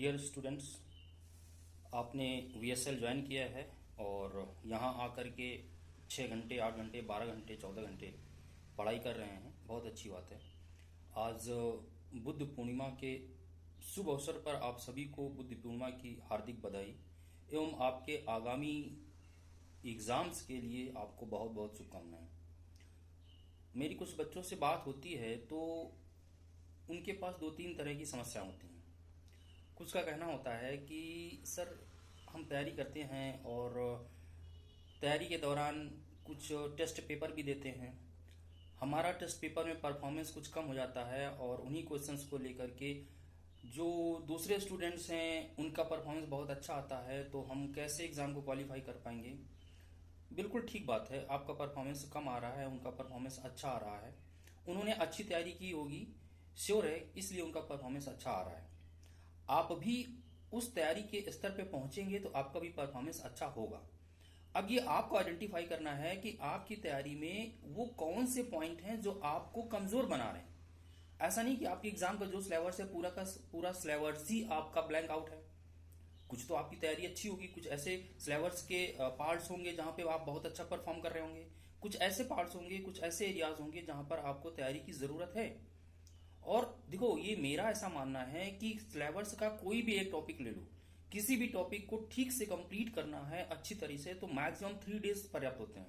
Dear students, आपने VSL join किया है और यहाँ आकर के 6 घंटे, 8 घंटे, 12 घंटे, 14 घंटे पढ़ाई कर रहे हैं। बहुत अच्छी बात है। आज बुद्ध पूर्णिमा के शुभ अवसर पर आप सभी को बुद्ध पूर्णिमा की हार्दिक बधाई एवं आपके आगामी एग्ज़ाम्स के लिए आपको बहुत बहुत शुभकामनाएं। मेरी कुछ बच्चों से बात होती है तो उनके पास 2-3 तरह की समस्या होती हैं। कुछ का कहना होता है कि सर हम तैयारी करते हैं और तैयारी के दौरान कुछ टेस्ट पेपर भी देते हैं, हमारा टेस्ट पेपर में परफॉर्मेंस कुछ कम हो जाता है और उन्हीं क्वेश्चंस को लेकर के जो दूसरे स्टूडेंट्स हैं उनका परफॉर्मेंस बहुत अच्छा आता है, तो हम कैसे एग्ज़ाम को क्वालिफाई कर पाएंगे। बिल्कुल ठीक बात है, आपका परफॉर्मेंस कम आ रहा है, उनका परफॉर्मेंस अच्छा आ रहा है। उन्होंने अच्छी तैयारी की होगी, श्योर है, इसलिए उनका परफॉर्मेंस अच्छा आ रहा है। आप भी उस तैयारी के स्तर पे पहुंचेंगे तो आपका भी परफॉर्मेंस अच्छा होगा। अब ये आपको आइडेंटिफाई करना है कि आपकी तैयारी में वो कौन से पॉइंट हैं जो आपको कमजोर बना रहे हैं। ऐसा नहीं कि आपके एग्जाम का जो सिलेबस है पूरा का पूरा सिलेबस ही आपका ब्लैंक आउट है। कुछ तो आपकी तैयारी अच्छी होगी, कुछ ऐसे सिलेबस के पार्ट्स होंगे जहां पे आप बहुत अच्छा परफॉर्म कर रहे होंगे, कुछ ऐसे पार्ट्स होंगे, कुछ ऐसे एरियाज होंगे जहां पर आपको तैयारी की जरूरत है। और देखो, ये मेरा ऐसा मानना है कि सिलेबस का कोई भी एक टॉपिक ले लो, किसी भी टॉपिक को ठीक से कंप्लीट करना है अच्छी तरीके से तो मैक्सिमम 3 डेज पर्याप्त होते हैं।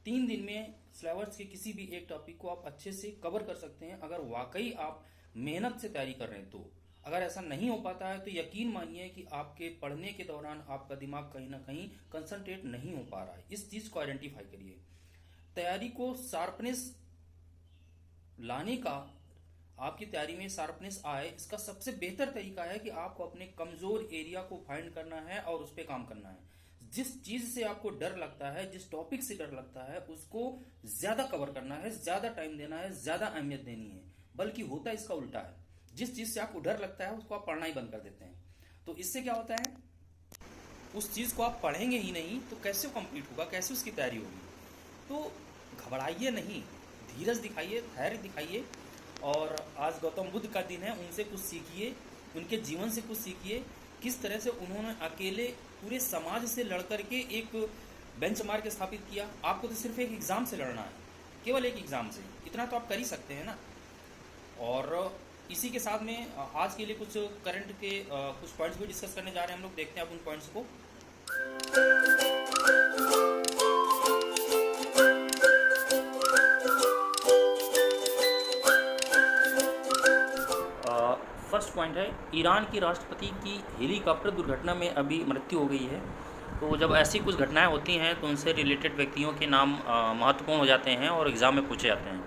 3 दिन में सिलेबस के किसी भी एक टॉपिक को आप अच्छे से कवर कर सकते हैं, अगर वाकई आप मेहनत से तैयारी कर रहे हैं तो। अगर ऐसा नहीं हो पाता है तो यकीन मानिए कि आपके पढ़ने के दौरान आपका दिमाग कहीं ना कहीं कंसंट्रेट नहीं हो पा रहा है। इस चीज को आइडेंटिफाई करिए। तैयारी को शार्पनेस लाने का, आपकी तैयारी में शार्पनेस आए, इसका सबसे बेहतर तरीका है कि आपको अपने कमजोर एरिया को फाइंड करना है और उस पर काम करना है। जिस चीज से आपको डर लगता है, जिस टॉपिक से डर लगता है, उसको ज्यादा कवर करना है, ज्यादा टाइम देना है, ज्यादा अहमियत देनी है। बल्कि होता इसका उल्टा है, जिस चीज से आपको डर लगता है उसको आप पढ़ना ही बंद कर देते हैं। तो इससे क्या होता है, उस चीज को आप पढ़ेंगे ही नहीं तो कैसे कंप्लीट होगा, कैसे उसकी तैयारी होगी। तो घबराइए नहीं, धीरज दिखाइए, धैर्य दिखाइए। और आज गौतम बुद्ध का दिन है, उनसे कुछ सीखिए, उनके जीवन से कुछ सीखिए। किस तरह से उन्होंने अकेले पूरे समाज से लड़कर के एक बेंचमार्क स्थापित किया। आपको तो सिर्फ एक एग्जाम से लड़ना है, केवल एक एग्जाम से, इतना तो आप कर ही सकते हैं ना। और इसी के साथ में आज के लिए कुछ करंट के कुछ पॉइंट्स भी डिस्कस करने जा रहे हैं हम लोग। देखते हैं आप उन पॉइंट्स को। फर्स्ट पॉइंट है, ईरान की राष्ट्रपति की हेलीकॉप्टर दुर्घटना में अभी मृत्यु हो गई है। तो जब ऐसी कुछ घटनाएं होती हैं तो उनसे रिलेटेड व्यक्तियों के नाम महत्वपूर्ण हो जाते हैं और एग्ज़ाम में पूछे जाते हैं।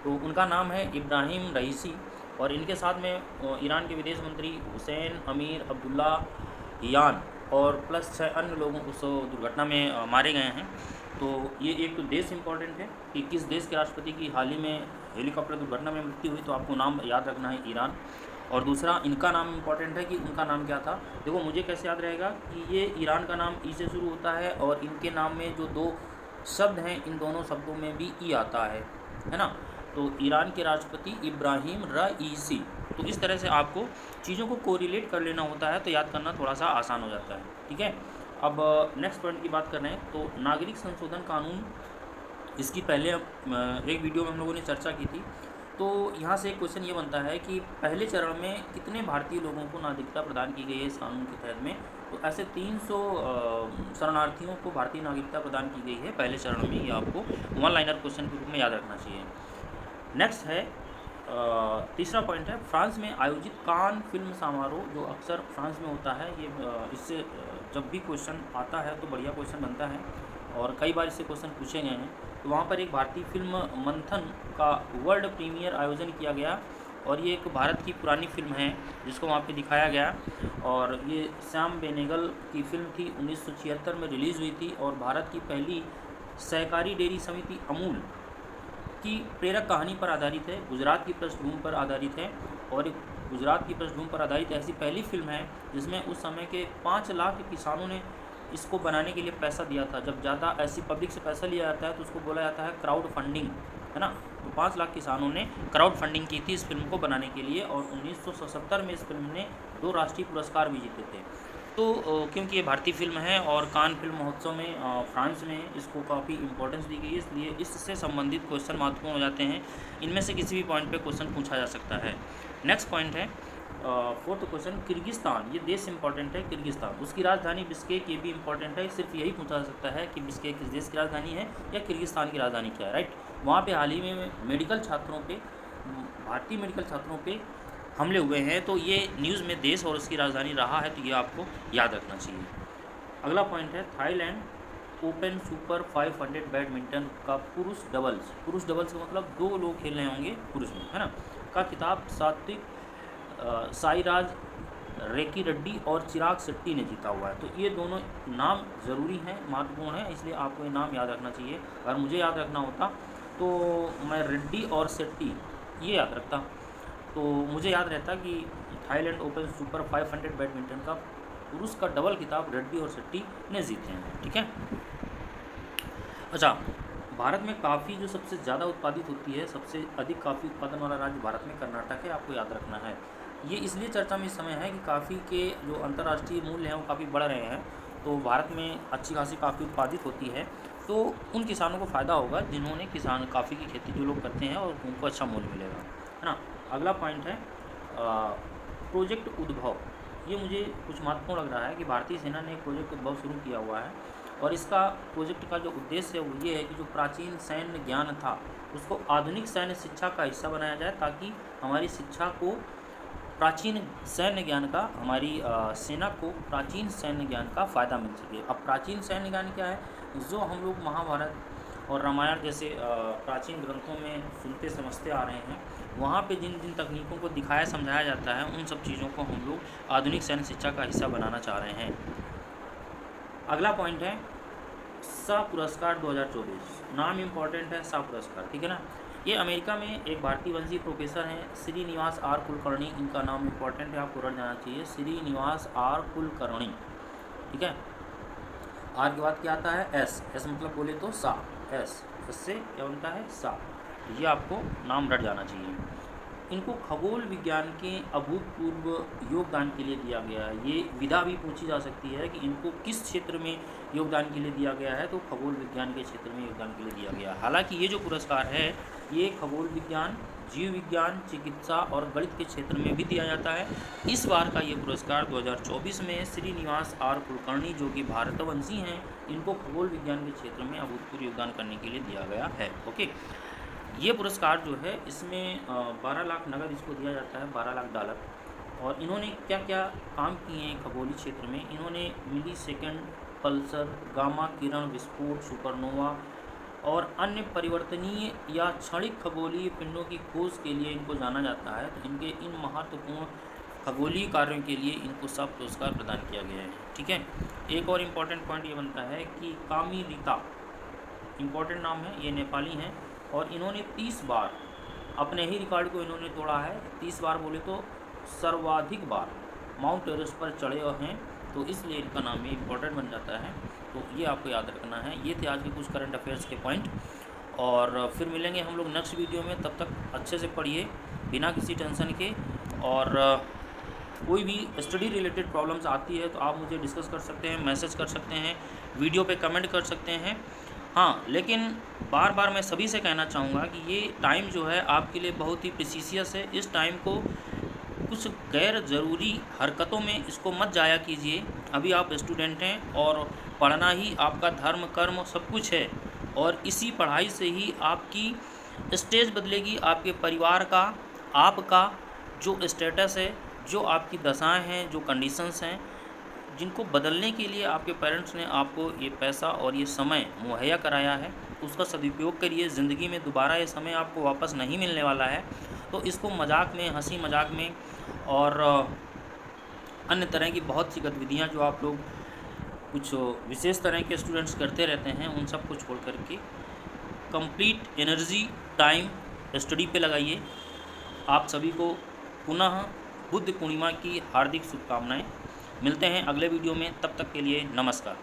तो उनका नाम है इब्राहिम रईसी और इनके साथ में ईरान के विदेश मंत्री हुसैन अमीर अब्दुल्लाहियान और प्लस 6 अन्य लोग उस दुर्घटना में मारे गए हैं। तो ये एक तो देश इम्पॉर्टेंट है कि किस देश के राष्ट्रपति की हाल ही में हेलीकॉप्टर दुर्घटना में मृत्यु हुई, तो आपको नाम याद रखना है, ईरान। और दूसरा, इनका नाम इम्पॉर्टेंट है कि उनका नाम क्या था। देखो, मुझे कैसे याद रहेगा कि ये ईरान का नाम ई से शुरू होता है और इनके नाम में जो 2 शब्द हैं, इन दोनों शब्दों में भी ई आता है ना। तो ईरान के राष्ट्रपति इब्राहिम रईसी। तो इस तरह से आपको चीज़ों को कोरिलेट कर लेना होता है, तो याद करना थोड़ा सा आसान हो जाता है। ठीक है, अब नेक्स्ट पॉइंट की बात कर रहे हैं। तो नागरिक संशोधन कानून, इसकी पहले एक वीडियो में हम लोगों ने चर्चा की थी। तो यहाँ से एक क्वेश्चन ये बनता है कि पहले चरण में कितने भारतीय लोगों को नागरिकता प्रदान की गई है इस कानून के तहत में। तो ऐसे 300 शरणार्थियों को भारतीय नागरिकता प्रदान की गई है पहले चरण में। ये आपको 1 लाइनर क्वेश्चन के रूप में याद रखना चाहिए। नेक्स्ट है तीसरा पॉइंट है, फ्रांस में आयोजित कान फिल्म समारोह, जो अक्सर फ्रांस में होता है। ये इससे जब भी क्वेश्चन आता है तो बढ़िया क्वेश्चन बनता है और कई बार इससे क्वेश्चन पूछे गए हैं। तो वहाँ पर एक भारतीय फिल्म मंथन का वर्ल्ड प्रीमियर आयोजन किया गया और ये एक भारत की पुरानी फिल्म है जिसको वहाँ पे दिखाया गया। और ये श्याम बेनेगल की फिल्म थी, 1976 में रिलीज़ हुई थी और भारत की पहली सहकारी डेयरी समिति अमूल की प्रेरक कहानी पर आधारित है, गुजरात की पृष्ठभूमि पर आधारित है। और गुजरात की पृष्ठभूमि पर आधारित ऐसी पहली फिल्म है जिसमें उस समय के 5 लाख किसानों ने इसको बनाने के लिए पैसा दिया था। जब ज़्यादा ऐसी पब्लिक से पैसा लिया जाता है तो उसको बोला जाता है क्राउड फंडिंग, है ना। तो 5 लाख किसानों ने क्राउड फंडिंग की थी इस फिल्म को बनाने के लिए, और 1977 में इस फिल्म ने 2 राष्ट्रीय पुरस्कार भी जीते थे। तो क्योंकि ये भारतीय फिल्म है और कान फिल्म महोत्सव में फ्रांस में इसको काफ़ी इंपॉर्टेंस दी गई है, इसलिए इससे संबंधित क्वेश्चन महत्वपूर्ण हो जाते हैं। इनमें से किसी भी पॉइंट पे क्वेश्चन पूछा जा सकता है। नेक्स्ट पॉइंट है 4th क्वेश्चन, किर्गिस्तान, ये देश इंपॉर्टेंट है। किर्गिस्तान, उसकी राजधानी बिश्केक, ये भी इंपॉर्टेंट है। सिर्फ यही पूछा जा सकता है कि बिश्केक किस देश की राजधानी है या किर्गिस्तान की राजधानी क्या है, राइट। वहाँ पे हाल ही में मेडिकल छात्रों पे, भारतीय मेडिकल छात्रों पे हमले हुए हैं, तो ये न्यूज़ में देश और उसकी राजधानी रहा है, तो ये आपको याद रखना चाहिए। अगला पॉइंट है थाईलैंड ओपन सुपर 500 बैडमिंटन का पुरुष डबल्स का मतलब 2 लोग खेल रहे होंगे पुरुष में, है ना, का खिताब सात्विक साईराज रेकी रेड्डी और चिराग शेट्टी ने जीता हुआ है। तो ये दोनों नाम ज़रूरी हैं, महत्वपूर्ण है, इसलिए आपको ये नाम याद रखना चाहिए। अगर मुझे याद रखना होता तो मैं रेड्डी और शेट्टी ये याद रखता, तो मुझे याद रहता कि थाईलैंड ओपन सुपर 500 बैडमिंटन का पुरुष का डबल खिताब रेड्डी और शेट्टी ने जीते हैं, ठीक है। अच्छा, भारत में काफ़ी जो सबसे ज़्यादा उत्पादित होती है, सबसे अधिक काफ़ी उत्पादन वाला राज्य भारत में कर्नाटक है, आपको याद रखना है। ये इसलिए चर्चा में इस समय है कि काफ़ी के जो अंतर्राष्ट्रीय मूल्य हैं वो काफ़ी बढ़ रहे हैं, तो भारत में अच्छी खासी काफ़ी उत्पादित होती है, तो उन किसानों को फ़ायदा होगा जिन्होंने काफ़ी की खेती जो लोग करते हैं और उनको अच्छा मूल्य मिलेगा, है ना। अगला पॉइंट है प्रोजेक्ट उद्भव। ये मुझे कुछ महत्वपूर्ण लग रहा है कि भारतीय सेना ने एक प्रोजेक्ट उद्भव शुरू किया हुआ है, और इसका प्रोजेक्ट का जो उद्देश्य है वो ये है कि जो प्राचीन सैन्य ज्ञान था उसको आधुनिक सैन्य शिक्षा का हिस्सा बनाया जाए, ताकि हमारी शिक्षा को प्राचीन सैन्य ज्ञान का, हमारी सेना को प्राचीन सैन्य ज्ञान का फ़ायदा मिल सके। अब प्राचीन सैन्य ज्ञान क्या है, जो हम लोग महाभारत और रामायण जैसे प्राचीन ग्रंथों में सुनते समझते आ रहे हैं, वहाँ पे जिन जिन तकनीकों को दिखाया समझाया जाता है, उन सब चीज़ों को हम लोग आधुनिक सैन्य शिक्षा का हिस्सा बनाना चाह रहे हैं। अगला पॉइंट है सा पुरस्कार 2024, नाम इम्पॉर्टेंट है सा पुरस्कार, ठीक है ना। ये अमेरिका में एक भारतीय वंशीय प्रोफेसर हैं श्रीनिवास आर कुलकर्णी, इनका नाम इम्पॉर्टेंट है, आपको रट जाना चाहिए, श्रीनिवास आर कुलकर्णी, ठीक है। आर के बाद क्या आता है एस, एस मतलब बोले तो सा, एस से क्या बनता है सा, ये आपको नाम रट जाना चाहिए। इनको खगोल विज्ञान के अभूतपूर्व योगदान के लिए दिया गया है। ये विधा भी पूछी जा सकती है कि इनको किस क्षेत्र में योगदान के लिए दिया गया है, तो खगोल विज्ञान के क्षेत्र में योगदान के लिए दिया गया। हालांकि ये जो पुरस्कार है ये खगोल विज्ञान, जीव विज्ञान, चिकित्सा और गणित के क्षेत्र में भी दिया जाता है। इस बार का ये पुरस्कार 2024 में श्रीनिवास आर कुलकर्णी, जो कि भारतवंशी हैं, इनको खगोल विज्ञान के क्षेत्र में अभूतपूर्व योगदान करने के लिए दिया गया है। ओके, ये पुरस्कार जो है इसमें 12 लाख नगद इसको दिया जाता है, 12 लाख डॉलर। और इन्होंने क्या क्या काम किए हैं खगोलीय क्षेत्र में, इन्होंने मिली सेकेंड पल्सर, गामा किरण विस्फोट, सुपरनोवा और अन्य परिवर्तनीय या क्षणिक खगोलीय पिंडों की खोज के लिए इनको जाना जाता है। तो इनके इन महत्वपूर्ण खगोलीय कार्यों के लिए इनको सब पुरस्कार प्रदान किया गया है, ठीक है। एक और इम्पॉर्टेंट पॉइंट ये बनता है कि कामी रीता, इम्पॉर्टेंट नाम है, ये नेपाली हैं और इन्होंने 30 बार अपने ही रिकॉर्ड को इन्होंने तोड़ा है। 30 बार बोले तो सर्वाधिक बार माउंट एवरेस्ट पर चढ़े हैं, तो इसलिए इनका नाम ये इम्पोर्टेंट बन जाता है। तो ये आपको याद रखना है। ये थे आज के कुछ करंट अफेयर्स के पॉइंट, और फिर मिलेंगे हम लोग नेक्स्ट वीडियो में। तब तक अच्छे से पढ़िए बिना किसी टेंशन के, और कोई भी स्टडी रिलेटेड प्रॉब्लम्स आती है तो आप मुझे डिस्कस कर सकते हैं, मैसेज कर सकते हैं, वीडियो पे कमेंट कर सकते हैं। हाँ, लेकिन बार बार मैं सभी से कहना चाहूँगा कि ये टाइम जो है आपके लिए बहुत ही प्रीसियस है। इस टाइम को कुछ गैर ज़रूरी हरकतों में इसको मत जाया कीजिए। अभी आप स्टूडेंट हैं और पढ़ना ही आपका धर्म कर्म सब कुछ है, और इसी पढ़ाई से ही आपकी स्टेज बदलेगी, आपके परिवार का, आपका जो स्टेटस है, जो आपकी दशाएं हैं, जो कंडीशंस हैं, जिनको बदलने के लिए आपके पेरेंट्स ने आपको ये पैसा और ये समय मुहैया कराया है, उसका सदुपयोग करिए। ज़िंदगी में दोबारा ये समय आपको वापस नहीं मिलने वाला है, तो इसको मजाक में, हंसी मजाक में और अन्य तरह की बहुत सी गतिविधियाँ जो आप लोग कुछ विशेष तरह के स्टूडेंट्स करते रहते हैं, उन सब को छोड़ करके कंप्लीट एनर्जी टाइम स्टडी पे लगाइए। आप सभी को पुनः बुद्ध पूर्णिमा की हार्दिक शुभकामनाएं। मिलते हैं अगले वीडियो में, तब तक के लिए नमस्कार।